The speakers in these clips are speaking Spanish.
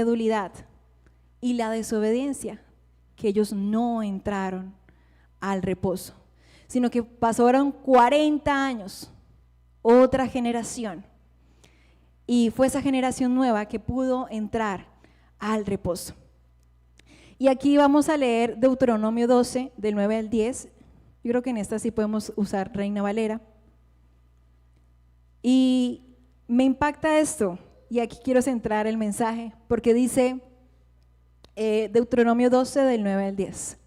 incredulidad y la desobediencia que ellos no entraron al reposo, sino que pasaron 40 años, otra generación, y fue esa generación nueva que pudo entrar al reposo. Y aquí vamos a leer Deuteronomio 12, del 9 al 10. Yo creo que en esta sí podemos usar Reina Valera. Y me impacta esto, y aquí quiero centrar el mensaje, porque dice Deuteronomio 12, del 9 al 10.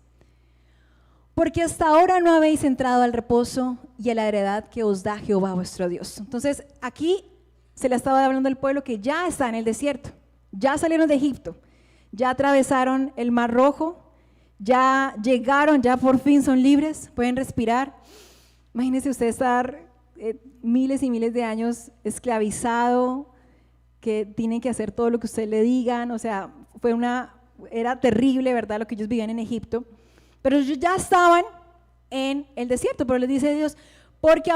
Porque hasta ahora no habéis entrado al reposo y a la heredad que os da Jehová vuestro Dios. Entonces aquí se le estaba hablando al pueblo que ya está en el desierto, ya salieron de Egipto, ya atravesaron el Mar Rojo, ya llegaron, ya por fin son libres, pueden respirar. Imagínense usted estar miles y miles de años esclavizado, que tienen que hacer todo lo que usted le digan, o sea, era terrible, ¿verdad?, lo que ellos vivían en Egipto, pero ellos ya estaban en el desierto. Pero les dice Dios, porque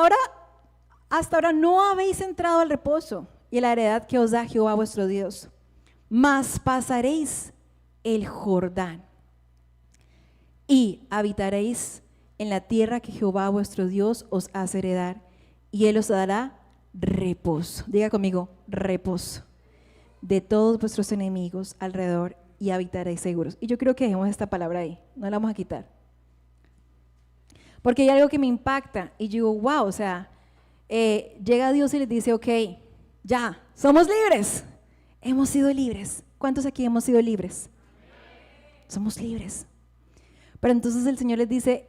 hasta ahora no habéis entrado al reposo y a la heredad que os da Jehová vuestro Dios, mas pasaréis el Jordán y habitaréis en la tierra que Jehová vuestro Dios os hace heredar, y Él os dará reposo. Diga conmigo, reposo de todos vuestros enemigos alrededor, y habitaréis seguros. Y yo creo que dejemos esta palabra ahí, no la vamos a quitar, porque hay algo que me impacta y yo digo, wow, o sea, llega Dios y les dice, ok, ya, somos libres, hemos sido libres. ¿Cuántos aquí hemos sido libres? Somos libres. Pero entonces el Señor les dice,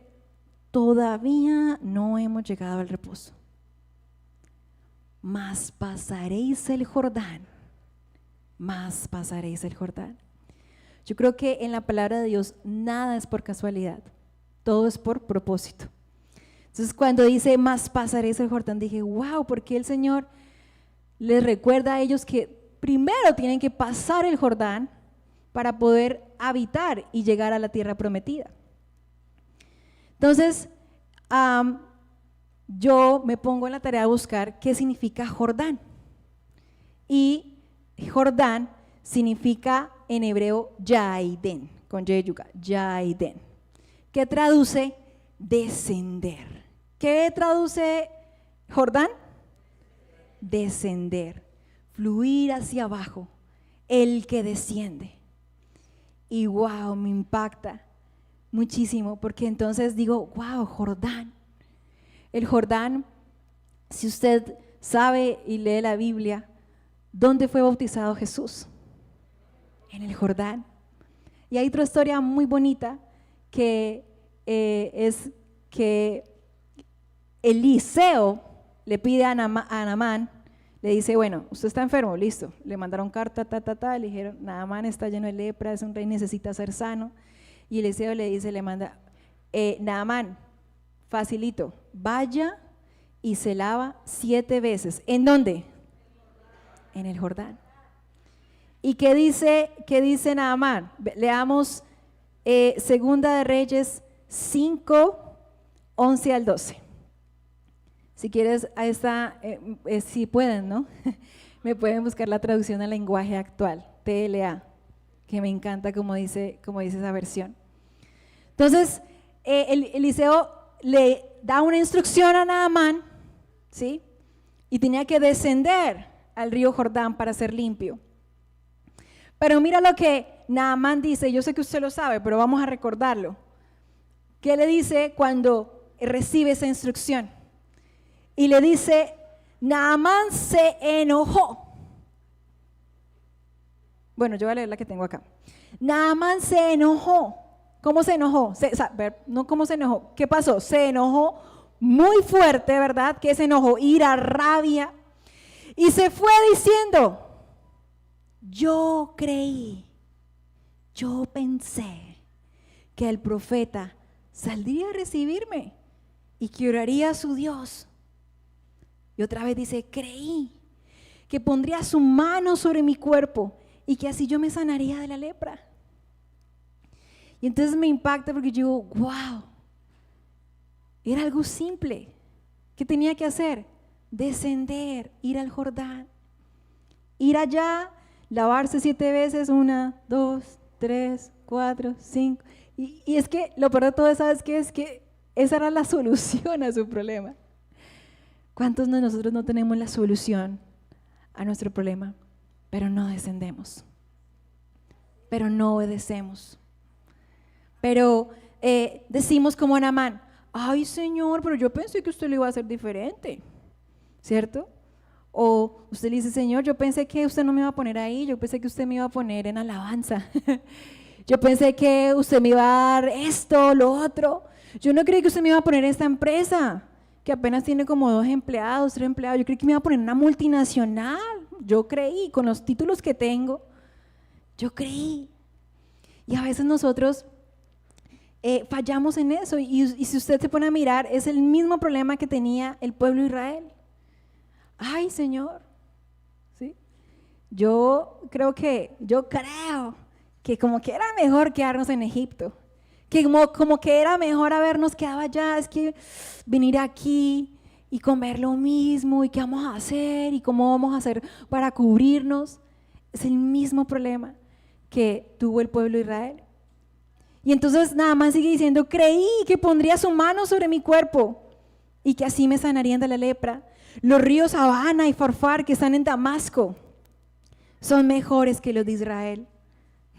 todavía no hemos llegado al reposo, mas pasaréis el Jordán, mas pasaréis el Jordán. Yo creo que en la palabra de Dios nada es por casualidad, todo es por propósito. Entonces cuando dice, mas pasaréis el Jordán, dije, wow, porque el Señor les recuerda a ellos que primero tienen que pasar el Jordán para poder habitar y llegar a la tierra prometida. Entonces, yo me pongo en la tarea de buscar qué significa Jordán. Y Jordán significa en hebreo Yaiden, con Yeyuga, Yaiden, que traduce descender. ¿Qué traduce Jordán? Descender, fluir hacia abajo, el que desciende. Y wow, me impacta muchísimo, porque entonces digo, wow, Jordán. El Jordán, si usted sabe y lee la Biblia, ¿dónde fue bautizado Jesús? En el Jordán. Y hay otra historia muy bonita que es que Eliseo le pide a Naamán, le dice, bueno, usted está enfermo, listo, le mandaron carta, le dijeron, Naamán está lleno de lepra, es un rey, necesita ser sano. Y Eliseo le manda, Naamán, facilito, vaya y se lava 7 veces. ¿En dónde? En el Jordán. ¿Y qué dice Naamán? Leamos Segunda de Reyes 5, 11 al 12. Si quieres, ahí está, si pueden, ¿no? Me pueden buscar la traducción al lenguaje actual, TLA, que me encanta como dice esa versión. Entonces, Eliseo le da una instrucción a Naamán, ¿sí? Y tenía que descender al río Jordán para ser limpio. Pero mira lo que Naamán dice, yo sé que usted lo sabe, pero vamos a recordarlo. ¿Qué le dice cuando recibe esa instrucción? Y le dice, Naamán se enojó. Bueno, yo voy a leer la que tengo acá. Naamán se enojó. ¿Cómo se enojó? No, ¿cómo se enojó? ¿Qué pasó? Se enojó muy fuerte, ¿verdad? ¿Qué se enojó? Ira, rabia. Y se fue diciendo, yo creí, yo pensé que el profeta saldría a recibirme y que oraría a su Dios. Y otra vez dice, creí que pondría su mano sobre mi cuerpo y que así yo me sanaría de la lepra. Y entonces me impacta porque yo digo, wow, era algo simple. ¿Qué tenía que hacer? Descender, ir al Jordán, ir allá, lavarse 7 veces, 1, 2, 3, 4, 5. Y es que lo peor de todo, ¿sabes qué? Es que esa era la solución a su problema. ¿Cuántos de nosotros no tenemos la solución a nuestro problema? Pero no descendemos, pero no obedecemos, pero decimos como Naamán, ay Señor, pero yo pensé que usted lo iba a hacer diferente, ¿cierto? O usted le dice, Señor, yo pensé que usted no me iba a poner ahí, yo pensé que usted me iba a poner en alabanza, yo pensé que usted me iba a dar esto, lo otro, yo no creí que usted me iba a poner en esta empresa, que apenas tiene como 2 empleados, 3 empleados, yo creí que me iba a poner en una multinacional, yo creí, con los títulos que tengo, yo creí. Y a veces nosotros fallamos en eso, y si usted se pone a mirar, es el mismo problema que tenía el pueblo de Israel. Ay, Señor, ¿sí? Yo creo que como que era mejor quedarnos en Egipto, que como que era mejor habernos quedado allá, es que venir aquí y comer lo mismo, y qué vamos a hacer, y cómo vamos a hacer para cubrirnos. Es el mismo problema que tuvo el pueblo de Israel. Y entonces Naamán sigue diciendo, creí que pondría su mano sobre mi cuerpo y que así me sanarían de la lepra. Los ríos Habana y Farfar que están en Damasco son mejores que los de Israel.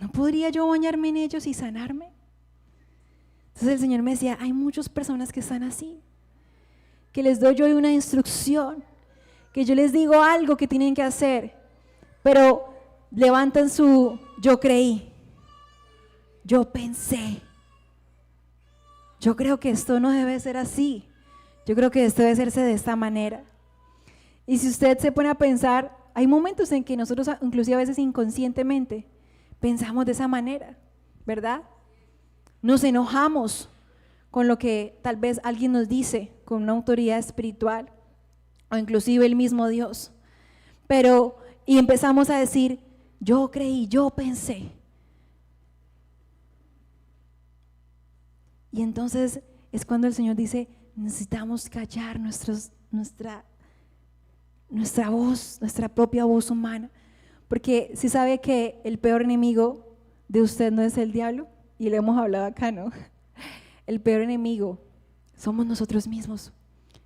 ¿No podría yo bañarme en ellos y sanarme? Entonces el Señor me decía, hay muchas personas que están así, que les doy yo una instrucción, que yo les digo algo que tienen que hacer, pero levantan su yo creí, yo pensé, yo creo que esto no debe ser así, yo creo que esto debe hacerse de esta manera. Y si usted se pone a pensar, hay momentos en que nosotros inclusive a veces inconscientemente pensamos de esa manera, ¿verdad? Nos enojamos con lo que tal vez alguien nos dice, con una autoridad espiritual o inclusive el mismo Dios, y empezamos a decir, yo creí, yo pensé. Y entonces es cuando el Señor dice, necesitamos callar nuestra voz, nuestra propia voz humana, porque si sabe que el peor enemigo de usted no es el diablo, y le hemos hablado acá, ¿no? El peor enemigo somos nosotros mismos,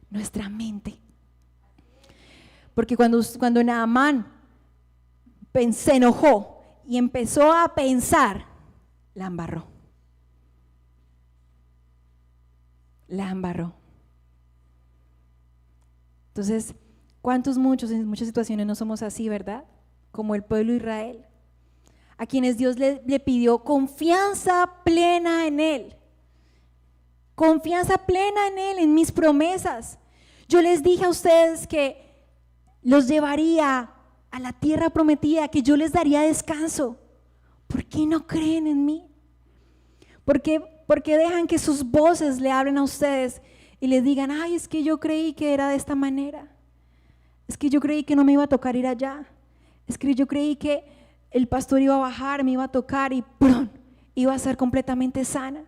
nuestra mente. Porque cuando Naamán se enojó y empezó a pensar, la embarró. La embarró. Entonces, en muchas situaciones no somos así, ¿verdad? Como el pueblo de Israel, a quienes Dios le pidió confianza plena en Él. Confianza plena en Él, en mis promesas. Yo les dije a ustedes que los llevaría a la tierra prometida, que yo les daría descanso. ¿Por qué no creen en mí? ¿Por qué dejan que sus voces le hablen a ustedes y les digan, ay, es que yo creí que era de esta manera? Es que yo creí que no me iba a tocar ir allá. Es que yo creí que el pastor iba a bajar, me iba a tocar y ¡prum!, iba a ser completamente sana.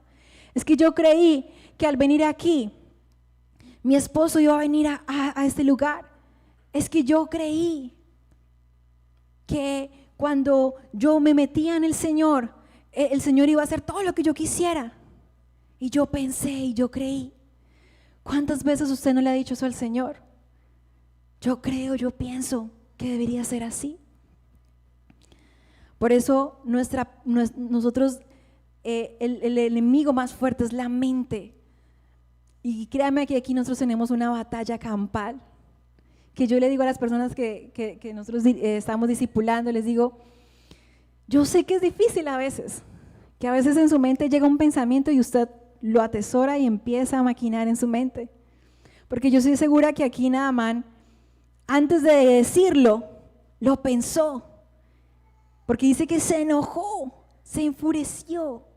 Es que yo creí que al venir aquí, mi esposo iba a venir a este lugar. Es que yo creí que cuando yo me metía en el Señor iba a hacer todo lo que yo quisiera. Y yo pensé y yo creí. ¿Cuántas veces usted no le ha dicho eso al Señor? Yo creo, yo pienso que debería ser así. Por eso nosotros, el enemigo más fuerte es la mente. Y créanme que aquí nosotros tenemos una batalla campal, que yo le digo a las personas que nosotros estamos discipulando, les digo, yo sé que es difícil a veces, que a veces en su mente llega un pensamiento y usted lo atesora y empieza a maquinar en su mente. Porque yo estoy segura que aquí Naamán, antes de decirlo, lo pensó. Porque dice que se enojó, se enfureció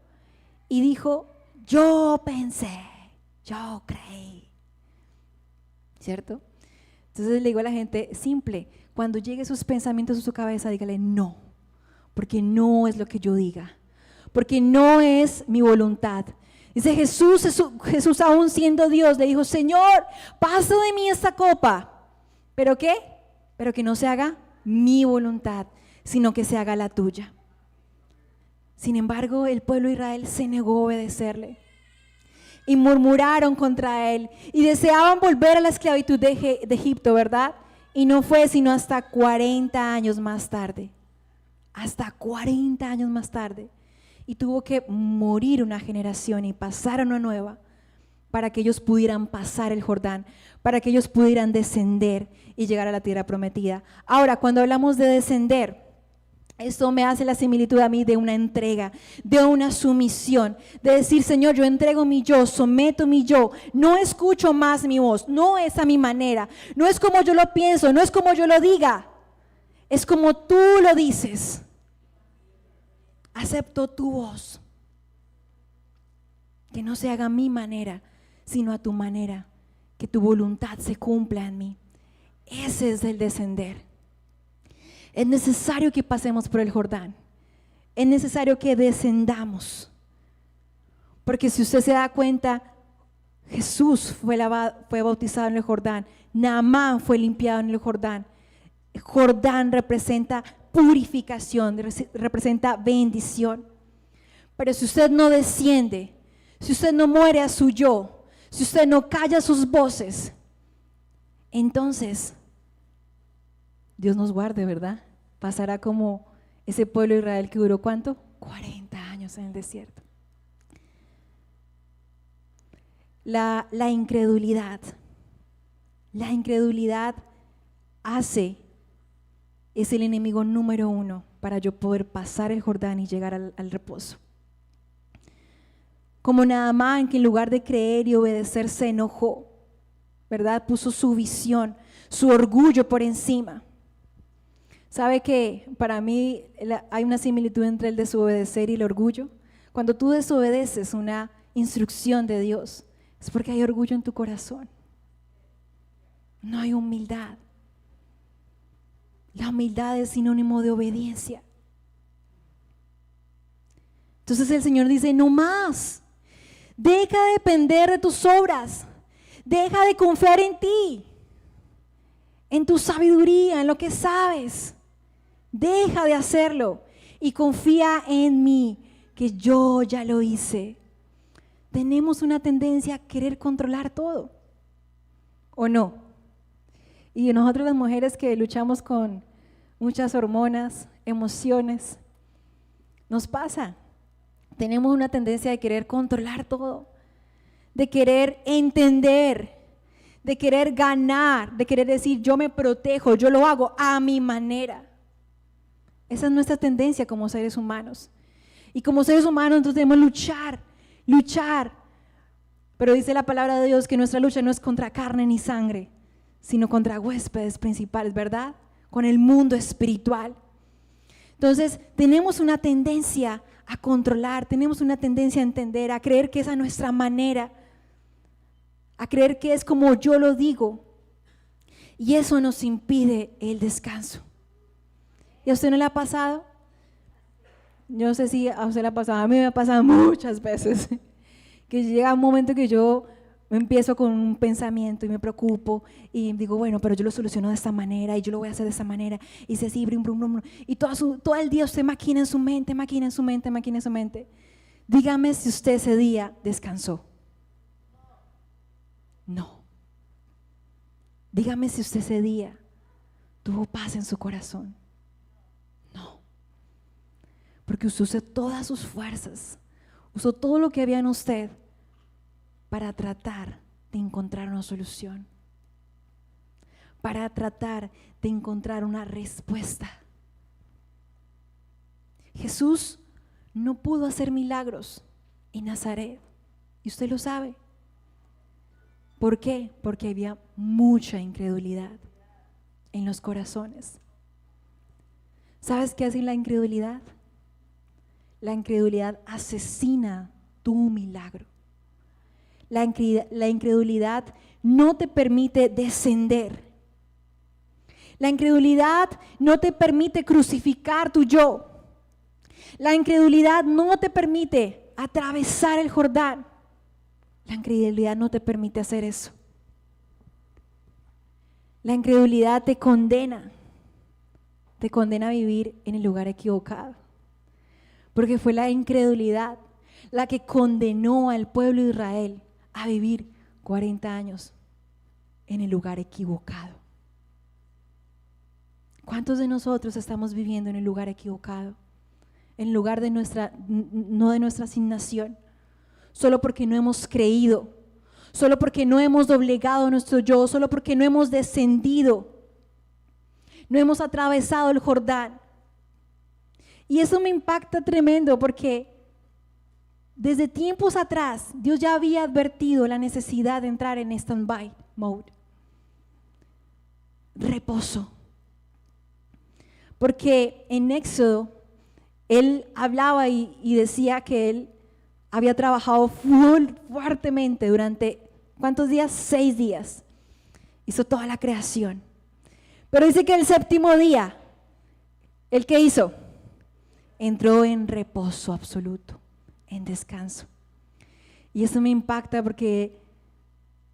y dijo, yo pensé, yo creí. ¿Cierto? Entonces le digo a la gente, simple, cuando lleguen sus pensamientos a su cabeza, dígale no, porque no es lo que yo diga, porque no es mi voluntad. Dice Jesús aún siendo Dios, le dijo, Señor, pasa de mí esta copa, ¿pero qué? Pero que no se haga mi voluntad, sino que se haga la tuya. Sin embargo, el pueblo de Israel se negó a obedecerle y murmuraron contra él y deseaban volver a la esclavitud de Egipto, ¿verdad? Y no fue sino hasta 40 años más tarde, hasta 40 años más tarde, y tuvo que morir una generación y pasar a una nueva para que ellos pudieran pasar el Jordán, para que ellos pudieran descender y llegar a la tierra prometida. Ahora, cuando hablamos de descender, esto me hace la similitud a mí de una entrega, de una sumisión, de decir, Señor, yo entrego mi yo, someto mi yo, no escucho más mi voz, no es a mi manera, no es como yo lo pienso, no es como yo lo diga, es como tú lo dices. Acepto tu voz, que no se haga a mi manera, sino a tu manera, que tu voluntad se cumpla en mí. Ese es el descender. Es necesario que pasemos por el Jordán. Es necesario que descendamos. Porque si usted se da cuenta, Jesús fue bautizado en el Jordán. Naamán fue limpiado en el Jordán. Jordán representa purificación, representa bendición. Pero si usted no desciende, si usted no muere a su yo, si usted no calla sus voces, entonces Dios nos guarde, ¿verdad? Pasará como ese pueblo de Israel que duró ¿cuánto? 40 años en el desierto. La incredulidad es el enemigo número 1 para yo poder pasar el Jordán y llegar al reposo. Como Naamán, que en lugar de creer y obedecer se enojó, ¿verdad? Puso su visión, su orgullo por encima. ¿Sabe que para mí hay una similitud entre el desobedecer y el orgullo? Cuando tú desobedeces una instrucción de Dios, es porque hay orgullo en tu corazón. No hay humildad. La humildad es sinónimo de obediencia. Entonces el Señor dice, no más. Deja de depender de tus obras. Deja de confiar en ti, en tu sabiduría, en lo que sabes. Deja de hacerlo y confía en mí, que yo ya lo hice. Tenemos una tendencia a querer controlar todo, ¿o no? Y nosotros las mujeres que luchamos con muchas hormonas, emociones, nos pasa. Tenemos una tendencia de querer controlar todo, de querer entender, de querer ganar, de querer decir yo me protejo, yo lo hago a mi manera. Esa es nuestra tendencia como seres humanos. Y como seres humanos entonces debemos luchar. Pero dice la palabra de Dios que nuestra lucha no es contra carne ni sangre, sino contra huéspedes principales, ¿verdad? Con el mundo espiritual. Entonces tenemos una tendencia a controlar, tenemos una tendencia a entender, a creer que esa es nuestra manera, a creer que es como yo lo digo. Y eso nos impide el descanso. ¿Y a usted no le ha pasado? Yo no sé si a usted le ha pasado, a mí me ha pasado muchas veces, que llega un momento que yo me empiezo con un pensamiento y me preocupo y digo, bueno, pero yo lo soluciono de esta manera y yo lo voy a hacer de esta manera y se así, brum, brum, brum, y todo el día usted maquina en su mente. Dígame si usted ese día descansó. No. Dígame si usted ese día tuvo paz en su corazón. No. Porque usted usó todas sus fuerzas, usó todo lo que había en usted para tratar de encontrar una solución, para tratar de encontrar una respuesta. Jesús no pudo hacer milagros en Nazaret, y usted lo sabe. ¿Por qué? Porque había mucha incredulidad en los corazones. ¿Sabes qué hace la incredulidad? La incredulidad asesina tu milagro. La incredulidad no te permite descender. La incredulidad no te permite crucificar tu yo. La incredulidad no te permite atravesar el Jordán. La incredulidad no te permite hacer eso. La incredulidad te condena. te condena a vivir en el lugar equivocado. Porque fue la incredulidad la que condenó al pueblo de Israel a vivir 40 años en el lugar equivocado. ¿Cuántos de nosotros estamos viviendo en el lugar equivocado? En el lugar de no de nuestra asignación, solo porque no hemos creído, solo porque no hemos doblegado nuestro yo, solo porque no hemos descendido, no hemos atravesado el Jordán. Y eso me impacta tremendo porque desde tiempos atrás Dios ya había advertido la necesidad de entrar en stand-by mode. Reposo. Porque en Éxodo él hablaba y decía que él había trabajado fuertemente durante, ¿cuántos días? 6 días. Hizo toda la creación. Pero dice que el séptimo día, ¿el qué hizo? Entró en reposo absoluto, en descanso. Y eso me impacta porque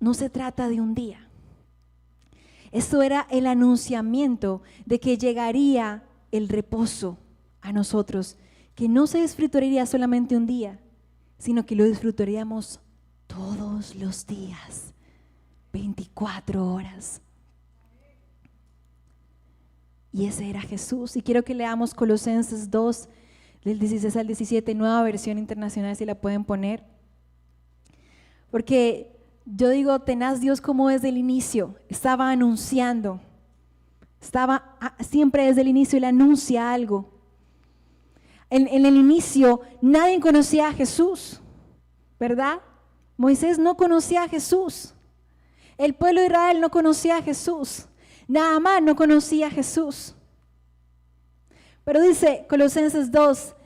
no se trata de un día. Esto era el anunciamiento de que llegaría el reposo a nosotros, que no se disfrutaría solamente un día, sino que lo disfrutaríamos todos los días, 24 horas. Y ese era Jesús. Y quiero que leamos Colosenses 2, del 16 al 17, nueva versión internacional, si la pueden poner. Porque yo digo, tenaz Dios como desde el inicio estaba anunciando, siempre desde el inicio Él anuncia algo. En el inicio nadie conocía a Jesús, ¿verdad? Moisés no conocía a Jesús, el pueblo de Israel no conocía a Jesús, Naamán no conocía a Jesús. Pero dice Colosenses 2,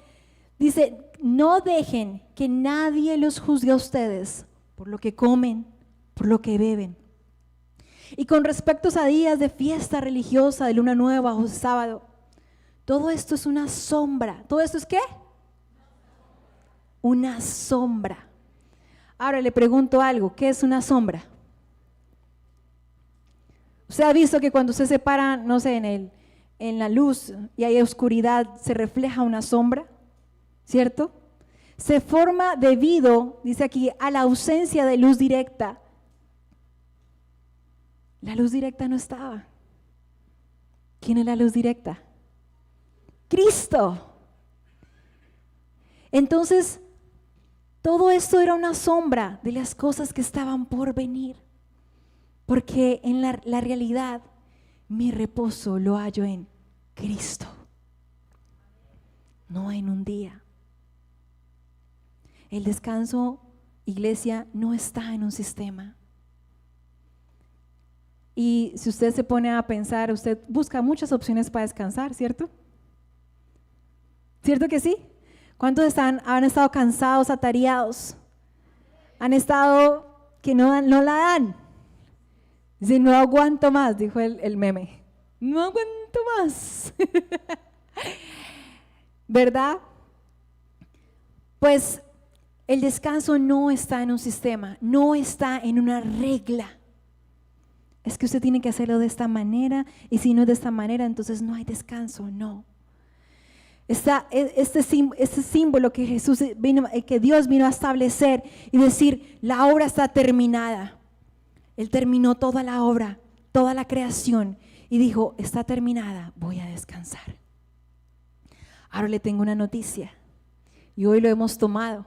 dice, no dejen que nadie los juzgue a ustedes por lo que comen, por lo que beben. Y con respecto a días de fiesta religiosa, de luna nueva o sábado, todo esto es una sombra. ¿Todo esto es qué? Una sombra. Ahora le pregunto algo, ¿qué es una sombra? ¿Usted ha visto que cuando usted se para, no sé, en la luz y hay oscuridad, se refleja una sombra? ¿Cierto? Se forma debido, dice aquí, a la ausencia de luz directa. La luz directa no estaba. ¿Quién es la luz directa? Cristo. Entonces, todo esto era una sombra de las cosas que estaban por venir. Porque en la realidad, mi reposo lo hallo en Cristo, no en un día. El descanso, iglesia, no está en un sistema. Y si usted se pone a pensar, usted busca muchas opciones para descansar, ¿cierto? ¿Cierto que sí? ¿Cuántos han estado cansados, atareados? Han estado que no la dan. Dice, no aguanto más, dijo el meme. No aguanto más. ¿Verdad? Pues el descanso no está en un sistema, no está en una regla. Es que usted tiene que hacerlo de esta manera, y si no es de esta manera, entonces no hay descanso, no. Este símbolo que que Dios vino a establecer y decir, la obra está terminada. Él terminó toda la obra, toda la creación, y dijo, está terminada, voy a descansar. Ahora le tengo una noticia, y hoy lo hemos tomado.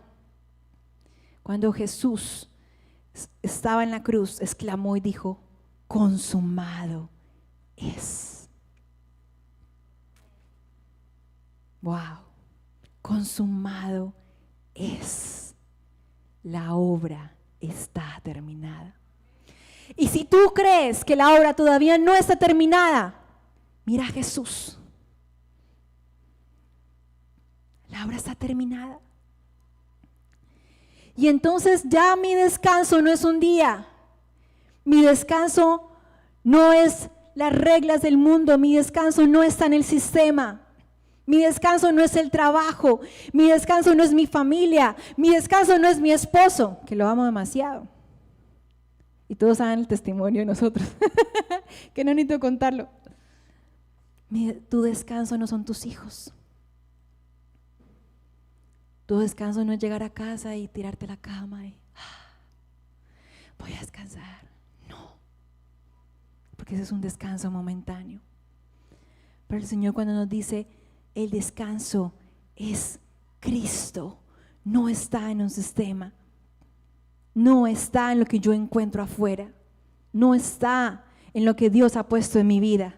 Cuando Jesús estaba en la cruz, exclamó y dijo, consumado es. Wow, consumado es. La obra está terminada. Y si tú crees que la obra todavía no está terminada, mira a Jesús. La obra está terminada. Y entonces ya mi descanso no es un día. Mi descanso no es las reglas del mundo. Mi descanso no está en el sistema. Mi descanso no es el trabajo. Mi descanso no es mi familia. Mi descanso no es mi esposo, que lo amo demasiado. Y todos saben el testimonio de nosotros, que no necesito contarlo. Tu descanso no son tus hijos. Tu descanso no es llegar a casa y tirarte a la cama y voy a descansar. No, porque ese es un descanso momentáneo. Pero el Señor, cuando nos dice el descanso es Cristo, no está en un sistema, no está en lo que yo encuentro afuera, no está en lo que Dios ha puesto en mi vida.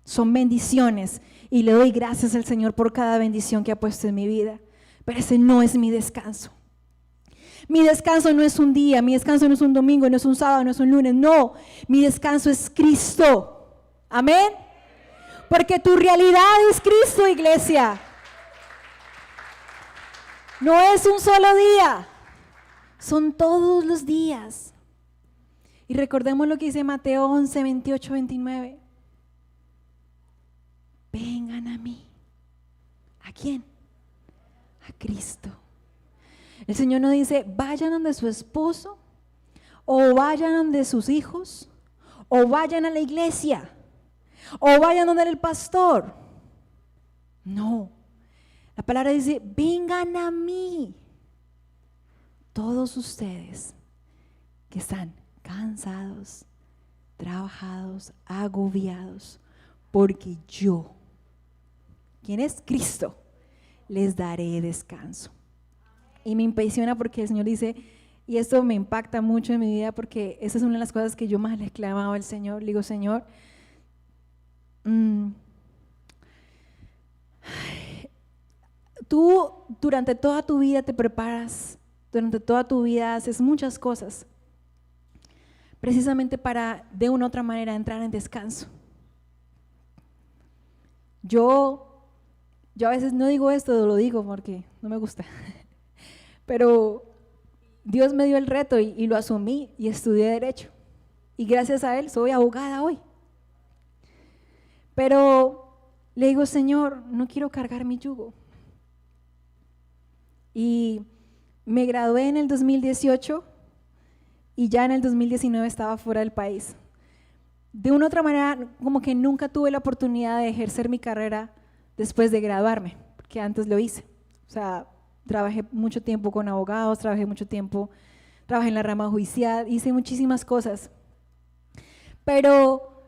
Son bendiciones y le doy gracias al Señor por cada bendición que ha puesto en mi vida, pero ese no es mi descanso. Mi descanso no es un día, mi descanso no es un domingo, no es un sábado, no es un lunes, no, mi descanso es Cristo. Amén. Porque tu realidad es Cristo, iglesia. No es un solo día, son todos los días. Y recordemos lo que dice Mateo 11, 28, 29. Vengan a mí. ¿A quién? A Cristo. El Señor no dice, vayan donde su esposo, o vayan donde sus hijos, o vayan a la iglesia, o vayan donde el pastor. No. La palabra dice, vengan a mí, todos ustedes que están cansados, trabajados, agobiados, porque yo, ¿quién es? Cristo, les daré descanso. Y me impresiona porque el Señor dice, y esto me impacta mucho en mi vida porque esa es una de las cosas que yo más le he clamado al Señor. Le digo, Señor, tú durante toda tu vida te preparas, durante toda tu vida haces muchas cosas, precisamente para de una u otra manera entrar en descanso. Yo a veces no digo esto, lo digo porque no me gusta, pero Dios me dio el reto y lo asumí y estudié Derecho. Y gracias a Él soy abogada hoy. Pero le digo, Señor, no quiero cargar mi yugo. Y me gradué en el 2018 y ya en el 2019 estaba fuera del país. De una u otra manera, como que nunca tuve la oportunidad de ejercer mi carrera después de graduarme, porque antes lo hice. O sea, trabajé mucho tiempo con abogados, trabajé en la rama judicial, hice muchísimas cosas. Pero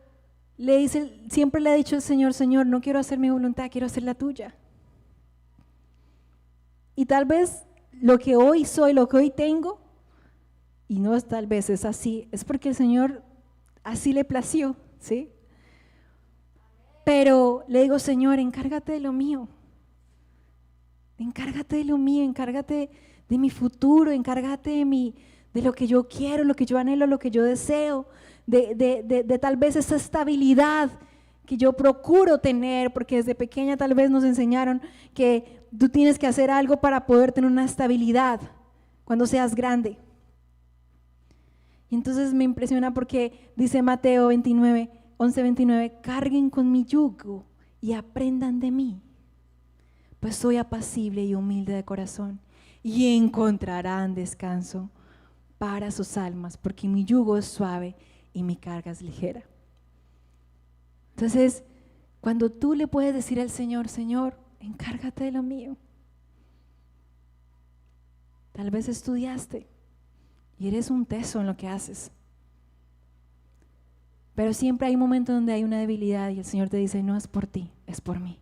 siempre le he dicho al Señor, Señor, no quiero hacer mi voluntad, quiero hacer la tuya. Y tal vez lo que hoy soy, lo que hoy tengo, y no es tal vez, es así, es porque el Señor así le plació, ¿sí? Pero le digo, Señor, encárgate de lo mío. Encárgate de lo mío, encárgate de mi futuro, encárgate de lo que yo quiero, lo que yo anhelo, lo que yo deseo, de tal vez esa estabilidad que yo procuro tener, porque desde pequeña tal vez nos enseñaron que tú tienes que hacer algo para poder tener una estabilidad cuando seas grande. Y entonces me impresiona porque dice Mateo 11:29, carguen con mi yugo y aprendan de mí, pues soy apacible y humilde de corazón, y encontrarán descanso para sus almas, porque mi yugo es suave y mi carga es ligera. Entonces, cuando tú le puedes decir al Señor, Señor, encárgate de lo mío. Tal vez estudiaste y eres un teso en lo que haces, pero siempre hay un momento donde hay una debilidad y el Señor te dice, no es por ti, es por mí.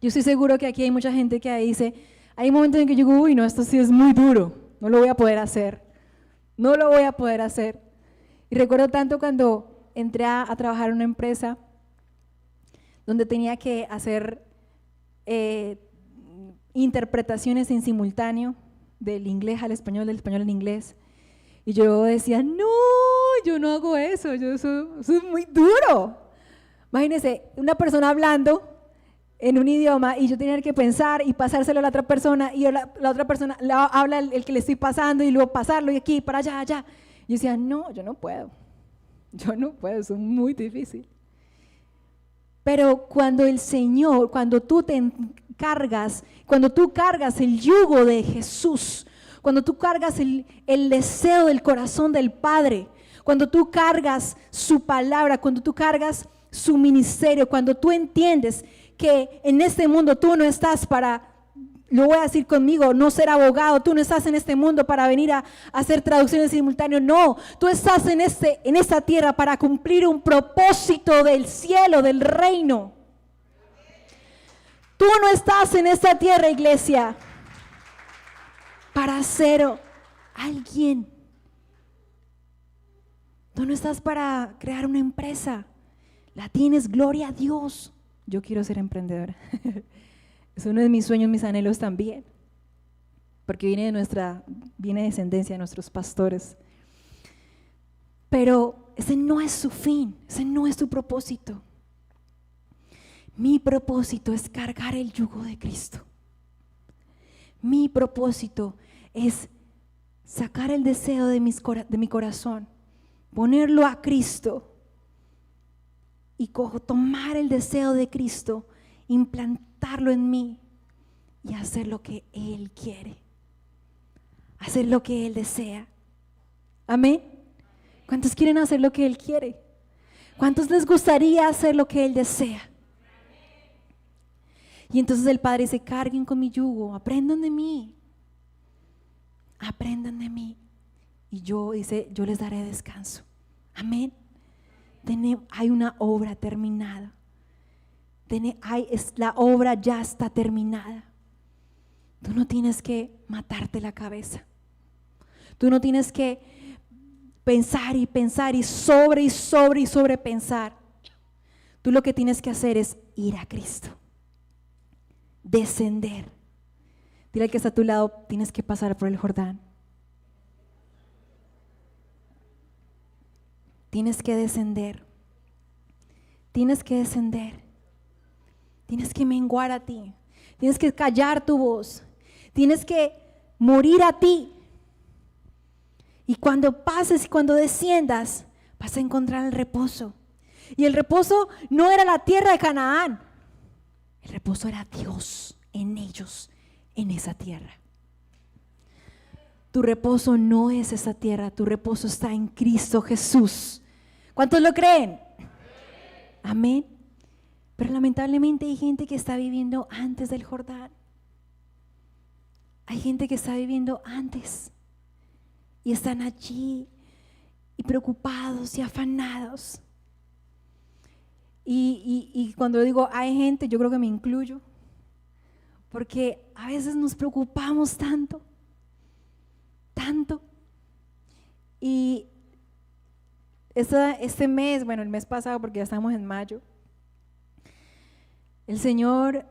Yo estoy seguro que aquí hay mucha gente que dice, hay momentos en que yo digo, uy, no, esto sí es muy duro, no lo voy a poder hacer, no lo voy a poder hacer. Y recuerdo tanto cuando entré a trabajar en una empresa donde tenía que hacer interpretaciones en simultáneo del inglés al español, del español al inglés. Y yo decía, no, yo no hago eso, eso es muy duro. Imagínense, una persona hablando en un idioma y yo tenía que pensar y pasárselo a la otra persona y la otra persona habla el que le estoy pasando y luego pasarlo y aquí, para allá, allá. Y yo decía, no, yo no puedo, eso es muy difícil. Pero cuando el Señor, cuando tú cargas el yugo de Jesús, cuando tú cargas el deseo del corazón del Padre, cuando tú cargas su palabra, cuando tú cargas su ministerio, cuando tú entiendes que en este mundo tú no estás para, lo voy a decir conmigo, no ser abogado, tú no estás en este mundo para venir a hacer traducciones simultáneas, no, tú estás en esta tierra para cumplir un propósito del cielo, del reino. Tú no estás en esta tierra, iglesia, para ser alguien. Tú no estás para crear una empresa. La tienes, gloria a Dios. Yo quiero ser emprendedora. Es uno de mis sueños, mis anhelos también. Porque viene de descendencia de nuestros pastores. Pero ese no es su fin, ese no es su propósito. Mi propósito es cargar el yugo de Cristo. Mi propósito es sacar el deseo de mi corazón, ponerlo a Cristo y tomar el deseo de Cristo, implantarlo en mí y hacer lo que Él quiere, hacer lo que Él desea. Amén. ¿Cuántos quieren hacer lo que Él quiere? ¿Cuántos les gustaría hacer lo que Él desea? Y entonces el Padre dice, carguen con mi yugo, aprendan de mí. Aprendan de mí. Y yo les daré descanso. Amén. Hay una obra terminada. La obra ya está terminada. Tú no tienes que matarte la cabeza. Tú no tienes que pensar y pensar y sobrepensar. Tú lo que tienes que hacer es ir a Cristo. Descender. Dile al que está a tu lado, tienes que pasar por el Jordán. Tienes que descender. Tienes que descender. Tienes que menguar a ti. Tienes que callar tu voz. Tienes que morir a ti. Y cuando pases y cuando desciendas, vas a encontrar el reposo. Y el reposo no era la tierra de Canaán. El reposo era Dios en ellos, en esa tierra. Tu reposo no es esa tierra, tu reposo está en Cristo Jesús. ¿Cuántos lo creen? Amén. Pero lamentablemente hay gente que está viviendo antes del Jordán. Hay gente que está viviendo antes y están allí y preocupados y afanados. Y cuando digo hay gente, yo creo que me incluyo, porque a veces nos preocupamos tanto. Y este mes, bueno, el mes pasado, porque ya estamos en mayo, el Señor,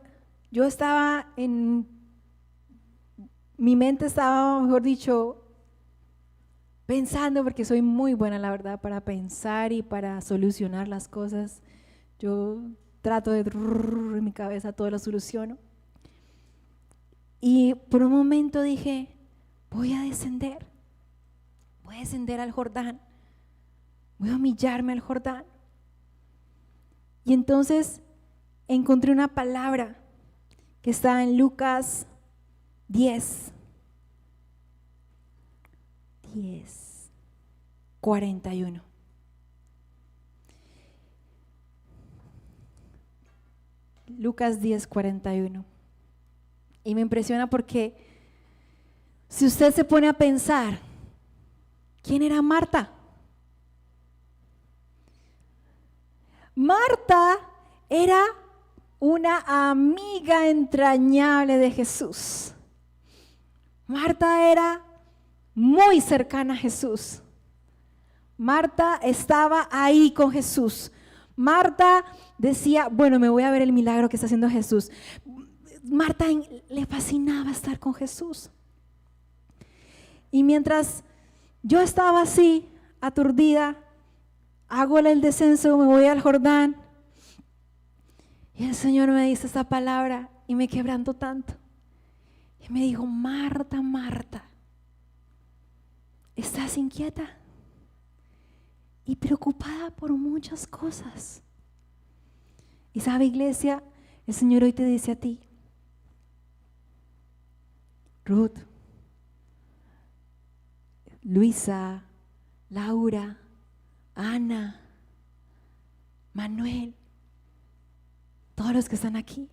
mi mente estaba, mejor dicho, pensando, porque soy muy buena, la verdad, para pensar y para solucionar las cosas. Yo trato de en mi cabeza todo lo soluciono. Y por un momento dije, voy a descender al Jordán, voy a humillarme al Jordán. Y entonces encontré una palabra que está en Lucas 10:41. Lucas 10:41. Y me impresiona porque si usted se pone a pensar, ¿quién era Marta? Marta era una amiga entrañable de Jesús. Marta era muy cercana a Jesús. Marta estaba ahí con Jesús. Marta decía, bueno, me voy a ver el milagro que está haciendo Jesús. Marta le fascinaba estar con Jesús. Y mientras yo estaba así, aturdida, hago el descenso, me voy al Jordán, y el Señor me dice esta palabra y me quebrantó tanto. Y me dijo, Marta, Marta, ¿estás inquieta y preocupada por muchas cosas? Y sabe, iglesia, el Señor hoy te dice a ti, Ruth, Luisa, Laura, Ana, Manuel, todos los que están aquí.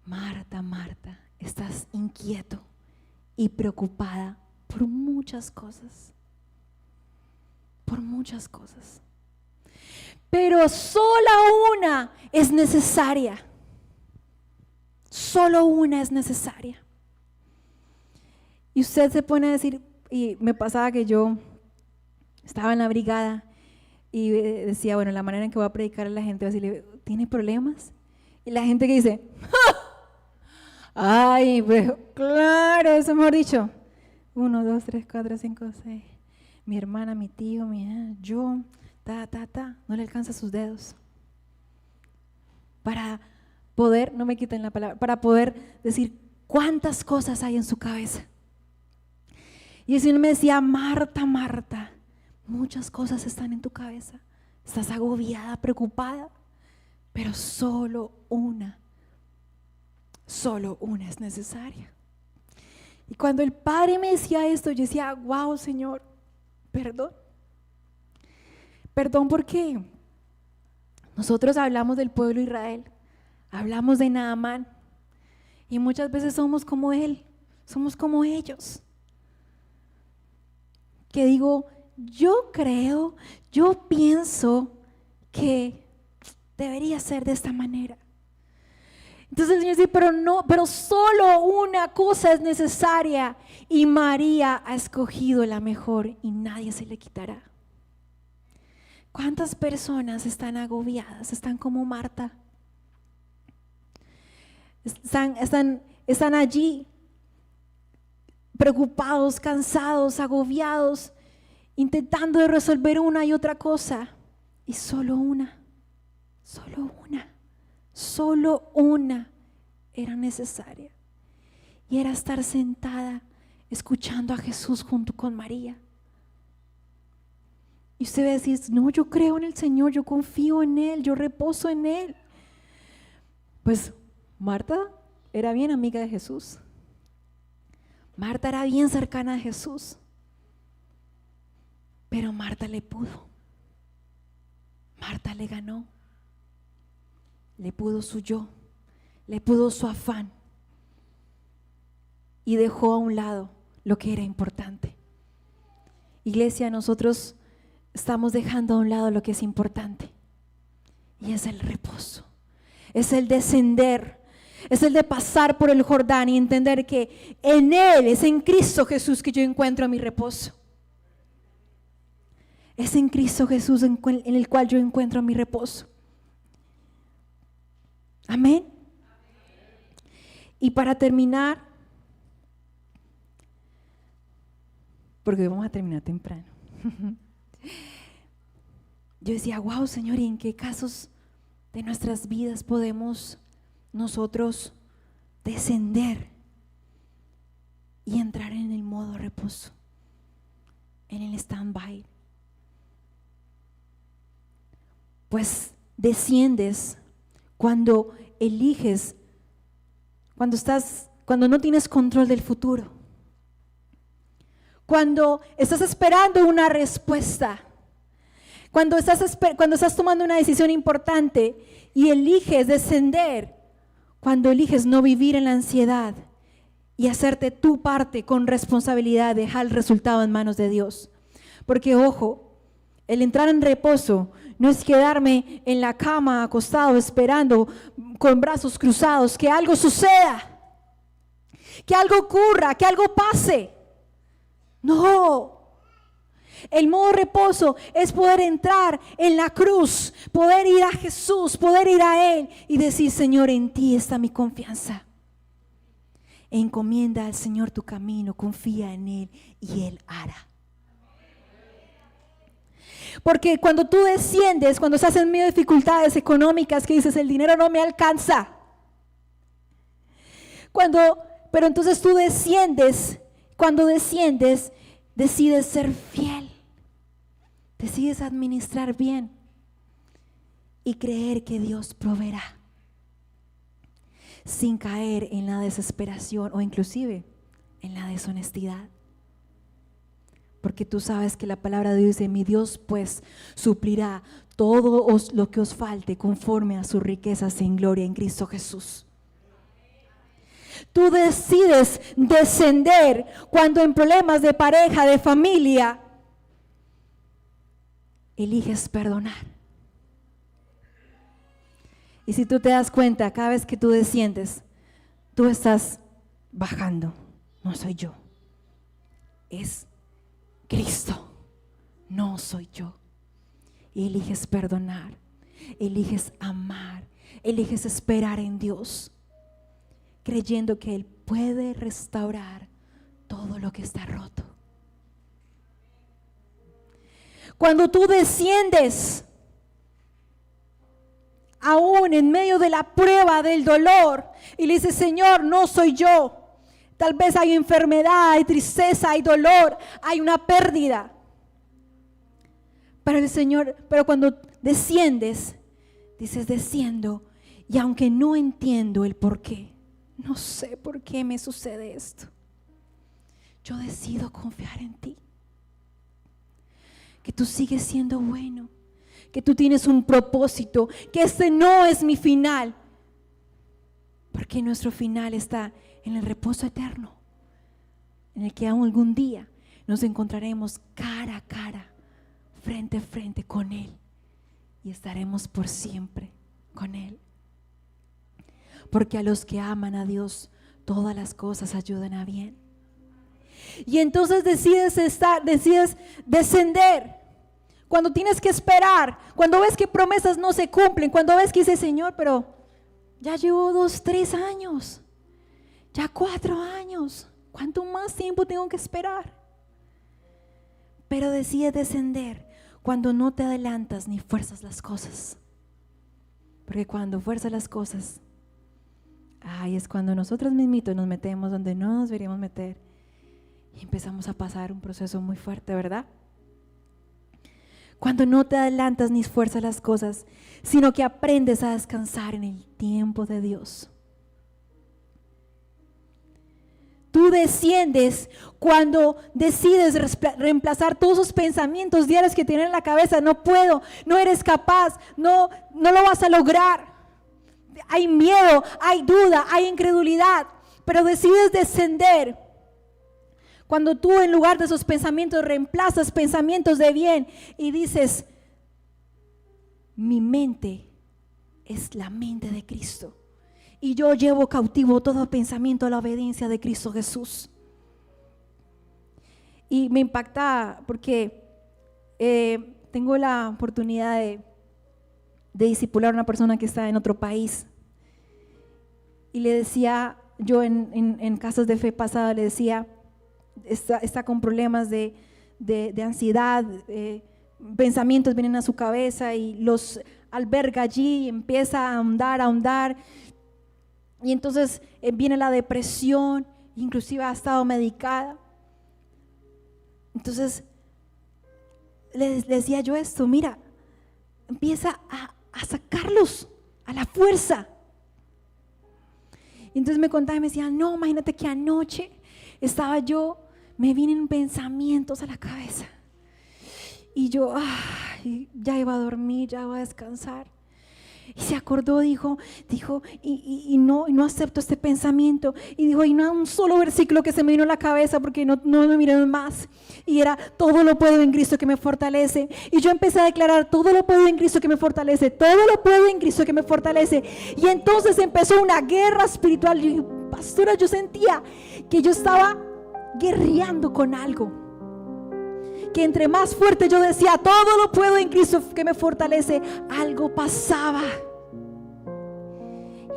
Marta, Marta, estás inquieto y preocupada por muchas cosas. Por muchas cosas. Pero solo una es necesaria. Solo una es necesaria. Y usted se pone a decir, y me pasaba que yo estaba en la brigada y decía, bueno, la manera en que voy a predicar a la gente, voy a decirle, ¿tiene problemas? Y la gente que dice, ¡ja! Ay, pues claro, eso mejor dicho. 1, 2, 3, 4, 5, 6. Mi hermana, mi tío, yo, no le alcanza sus dedos. Para poder, no me quiten la palabra, para poder decir cuántas cosas hay en su cabeza. Y el Señor me decía, Marta, Marta, muchas cosas están en tu cabeza. Estás agobiada, preocupada, pero solo una es necesaria. Y cuando el Padre me decía esto, yo decía, wow, Señor, perdón. Perdón porque nosotros hablamos del pueblo de Israel, hablamos de Naamán, y muchas veces somos como él, somos como ellos. Que digo, yo creo, yo pienso que debería ser de esta manera. Entonces el Señor dice, pero no, pero solo una cosa es necesaria y María ha escogido la mejor y nadie se le quitará. ¿Cuántas personas están agobiadas? Están como Marta. Están allí preocupados, cansados, agobiados, intentando de resolver una y otra cosa. Y solo una era necesaria. Y era estar sentada escuchando a Jesús junto con María. Y usted va a decir, no, yo creo en el Señor, yo confío en Él, yo reposo en Él. Pues Marta era bien amiga de Jesús. Marta era bien cercana a Jesús. Pero Marta le pudo. Marta le ganó. Le pudo su yo, le pudo su afán y dejó a un lado lo que era importante. Iglesia, nosotros estamos dejando a un lado lo que es importante y es el reposo, es el descender, es el de pasar por el Jordán y entender que en Él, es en Cristo Jesús que yo encuentro mi reposo. Es en Cristo Jesús en el cual yo encuentro mi reposo. Amén. Y para terminar, porque hoy vamos a terminar temprano, yo decía, wow, Señor, ¿y en qué casos de nuestras vidas podemos nosotros descender y entrar en el modo reposo, en el stand-by? Pues desciendes cuando eliges, cuando no tienes control del futuro, cuando estás esperando una respuesta, cuando estás tomando una decisión importante y eliges descender, cuando eliges no vivir en la ansiedad y hacerte tu parte con responsabilidad, dejar el resultado en manos de Dios. Porque ojo, el entrar en reposo no es quedarme en la cama acostado esperando con brazos cruzados que algo suceda, que algo ocurra, que algo pase. No, el modo reposo es poder entrar en la cruz, poder ir a Jesús, poder ir a Él y decir, Señor, en ti está mi confianza. Encomienda al Señor tu camino, confía en Él y Él hará. Porque cuando tú desciendes, cuando estás en medio de dificultades económicas, que dices, el dinero no me alcanza. Pero entonces tú desciendes, cuando desciendes, decides ser fiel, decides administrar bien y creer que Dios proveerá, sin caer en la desesperación o inclusive en la deshonestidad. Porque tú sabes que la palabra de Dios dice: mi Dios pues suplirá todo lo que os falte conforme a sus riquezas en gloria en Cristo Jesús. Tú decides descender cuando en problemas de pareja, de familia, eliges perdonar. Y si tú te das cuenta, cada vez que tú desciendes, tú estás bajando. No soy yo, es Cristo, no soy yo. Y eliges perdonar, eliges amar, eliges esperar en Dios, creyendo que Él puede restaurar todo lo que está roto. Cuando tú desciendes, aún en medio de la prueba del dolor, y le dices: Señor, no soy yo. Tal vez hay enfermedad, hay tristeza, hay dolor, hay una pérdida. Pero cuando desciendes, dices: desciendo, y aunque no entiendo el por qué, no sé por qué me sucede esto, yo decido confiar en ti. Que tú sigues siendo bueno, que tú tienes un propósito, que este no es mi final, porque nuestro final está en el reposo eterno, en el que aún algún día nos encontraremos cara a cara, frente a frente con Él, y estaremos por siempre con Él. Porque a los que aman a Dios, todas las cosas ayudan a bien. Y entonces decides descender. Cuando tienes que esperar, cuando ves que promesas no se cumplen, cuando ves que dices: Señor, pero ya llevo 2, 3 años, ya 4 años, ¿cuánto más tiempo tengo que esperar? Pero decides descender cuando no te adelantas ni fuerzas las cosas. Porque cuando fuerzas las cosas, es cuando nosotros mismitos nos metemos donde no nos deberíamos meter y empezamos a pasar un proceso muy fuerte, ¿verdad? Cuando no te adelantas ni fuerzas las cosas, sino que aprendes a descansar en el tiempo de Dios. Tú desciendes cuando decides reemplazar todos esos pensamientos diarios que tienes en la cabeza: no puedo, no eres capaz, no lo vas a lograr. Hay miedo, hay duda, hay incredulidad, pero decides descender cuando tú, en lugar de esos pensamientos, reemplazas pensamientos de bien y dices: mi mente es la mente de Cristo, y yo llevo cautivo todo pensamiento a la obediencia de Cristo Jesús. Y me impacta porque tengo la oportunidad de discipular a una persona que está en otro país, y le decía yo en casas de fe pasada, le decía: está con problemas de ansiedad, pensamientos vienen a su cabeza y los alberga allí y empieza a ahondar, y entonces viene la depresión, inclusive ha estado medicada. Entonces le decía yo esto: mira, empieza a sacarlos a la fuerza. Y entonces me contaba y me decía: no, imagínate que anoche me vienen pensamientos a la cabeza, y yo ya iba a dormir, ya iba a descansar, y se acordó, dijo y no acepto este pensamiento, y dijo: y no hay un solo versículo que se me vino a la cabeza, porque no me miraron más, y era: todo lo puedo en Cristo que me fortalece. Y yo empecé a declarar: todo lo puedo en Cristo que me fortalece, todo lo puedo en Cristo que me fortalece. Y entonces empezó una guerra espiritual. Y pastora, yo sentía que yo estaba guerreando con algo, que entre más fuerte yo decía: todo lo puedo en Cristo que me fortalece, algo pasaba.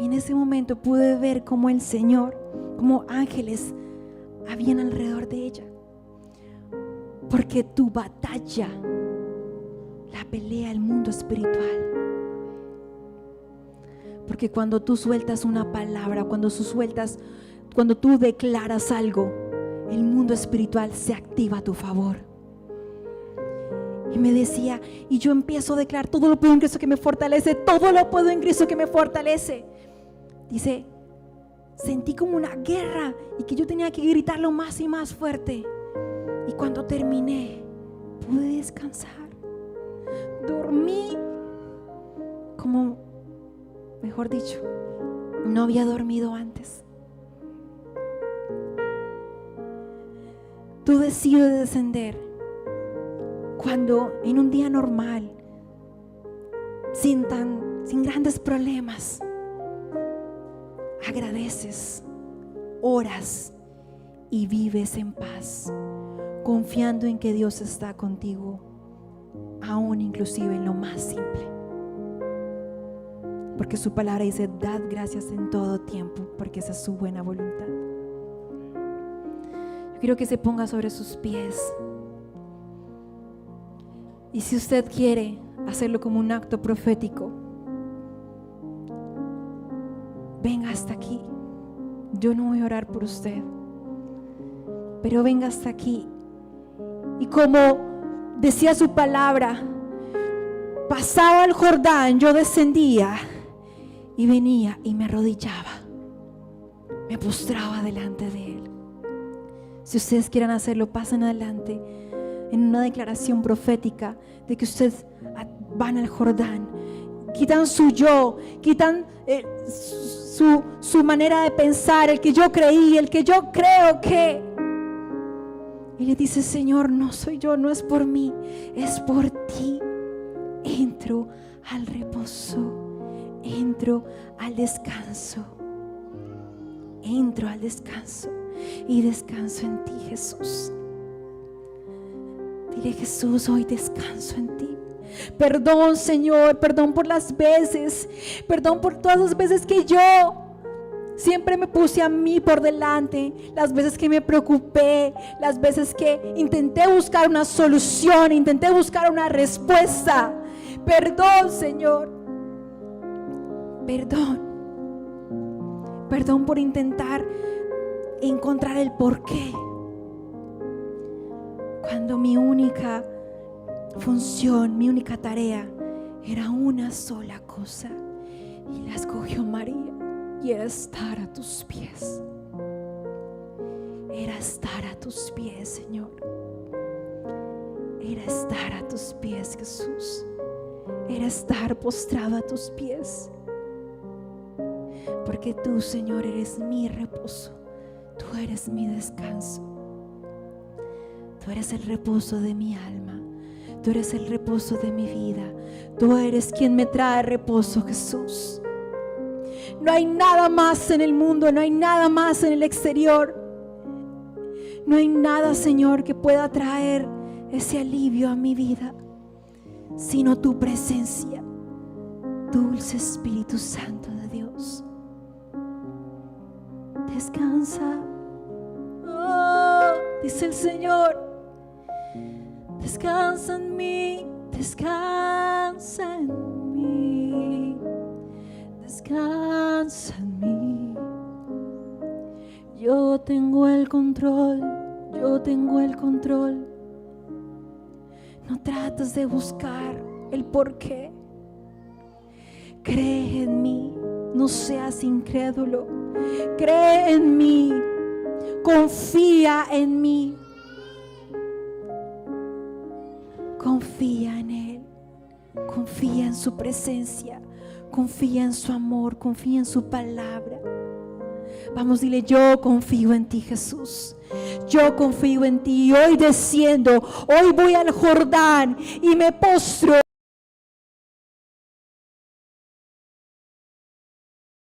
Y en ese momento pude ver cómo el Señor, como ángeles habían alrededor de ella. Porque tu batalla la pelea el mundo espiritual. Porque cuando tú sueltas una palabra, cuando tú declaras algo, el mundo espiritual se activa a tu favor. Y me decía, y yo empiezo a declarar: todo lo puedo en Cristo que me fortalece, todo lo puedo en Cristo que me fortalece. Dice, sentí como una guerra y que yo tenía que gritarlo más y más fuerte. Y cuando terminé, pude descansar. Dormí como, mejor dicho, no había dormido antes. Tú decides descender cuando en un día normal, sin grandes problemas, agradeces, oras y vives en paz, confiando en que Dios está contigo, aún inclusive en lo más simple. Porque su palabra dice: dad gracias en todo tiempo, porque esa es su buena voluntad. Yo quiero que se ponga sobre sus pies. Y si usted quiere hacerlo como un acto profético, venga hasta aquí. Yo no voy a orar por usted, pero venga hasta aquí. Y como decía su palabra, pasaba el Jordán, yo descendía y venía y me arrodillaba, me postraba delante de Él. Si ustedes quieren hacerlo, pasen adelante en una declaración profética de que ustedes van al Jordán, quitan su yo, quitan su manera de pensar, el que yo creí, el que yo creo que, y le dice: Señor, no soy yo, no es por mí, es por ti. Entro al reposo, entro al descanso, entro al descanso y descanso en ti, Jesús. Dile: Jesús, hoy descanso en ti. Perdón, Señor, perdón por las veces, perdón por todas las veces que yo siempre me puse a mí por delante, las veces que me preocupé, las veces que intenté buscar una solución, intenté buscar una respuesta. Perdón, Señor, perdón por intentar encontrar el porqué, cuando mi única función, mi única tarea era una sola cosa, y la escogió María, y era estar a tus pies. Era estar a tus pies, Señor. Era estar a tus pies, Jesús. Era estar postrado a tus pies, porque tú, Señor, eres mi reposo. Tú eres mi descanso. Tú eres el reposo de mi alma. Tú eres el reposo de mi vida. Tú eres quien me trae reposo, Jesús. No hay nada más en el mundo, no hay nada más en el exterior. No hay nada, Señor, que pueda traer ese alivio a mi vida, sino tu presencia, dulce Espíritu Santo de Dios. Descansa, oh, dice el Señor. Descansa en mí, descansa en mí, descansa en mí. Yo tengo el control, yo tengo el control. No trates de buscar el porqué. Cree en mí, no seas incrédulo. Cree en mí, confía en mí. Confía en Él, confía en su presencia, confía en su amor, confía en su palabra. Vamos, dile: yo confío en ti, Jesús. Yo confío en ti. Y hoy desciendo, hoy voy al Jordán y me postro